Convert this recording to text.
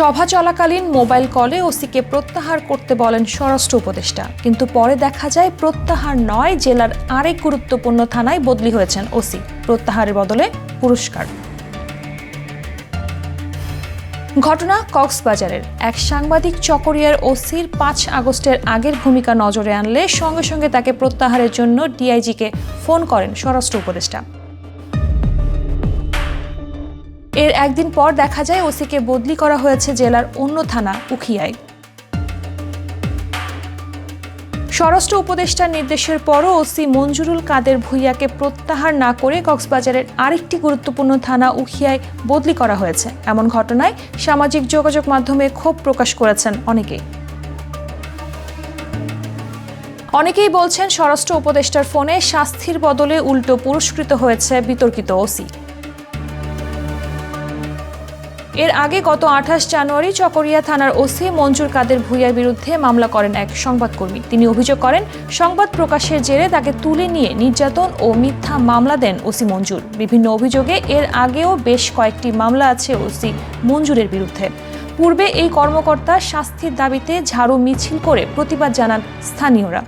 সভা চলাকালীন মোবাইল কলে ওসিকে প্রত্যাহার করতে বলেন স্বরাষ্ট্র উপদেষ্টা, কিন্তু পরে দেখা যায় প্রত্যাহার নয়, জেলার আরেক গুরুত্বপূর্ণ থানায় বদলি হয়েছেন ওসি। প্রত্যাহারের বদলে পুরস্কার। ঘটনা কক্সবাজারের এক সাংবাদিক চকরিয়ার ওসির 5 আগস্টের আগের ভূমিকা নজরে আনলে সঙ্গে সঙ্গে তাকে প্রত্যাহারের জন্য ডিআইজিকে ফোন করেন স্বরাষ্ট্র উপদেষ্টা। এর একদিন পর দেখা যায় ওসিকে বদলি করা হয়েছে জেলার অন্য থানা উখিয়ায়। স্বরাষ্ট্র উপদেষ্টার নির্দেশের পরও ওসি মঞ্জুরুল কাদের ভূঁইয়াকে প্রত্যাহার না করে কক্সবাজারের আরেকটি গুরুত্বপূর্ণ থানা উখিয়ায় বদলি করা হয়েছে। এমন ঘটনায় সামাজিক যোগাযোগ মাধ্যমে ক্ষোভ প্রকাশ করেছেন অনেকেই বলছেন স্বরাষ্ট্র উপদেষ্টার ফোনে শাস্তির বদলে উল্টো পুরস্কৃত হয়েছে বিতর্কিত ওসি। এর আগে গত 28 জানুয়ারি চকরিয়া থানার ওসি মঞ্জুর কাদের ভূঁইয়ার বিরুদ্ধে মামলা করেন এক সংবাদকর্মী। তিনি অভিযোগ করেন, সংবাদ প্রকাশের জেরে তাকে তুলে নিয়ে নির্যাতন ও মিথ্যা মামলা দেন ওসি মঞ্জুর। বিভিন্ন অভিযোগে এর আগেও বেশ কয়েকটি মামলা আছে ওসি মঞ্জুরের বিরুদ্ধে। পূর্বে এই কর্মকর্তা শাস্তির দাবিতে ঝাড়ু মিছিল করে প্রতিবাদ জানান স্থানীয়রা।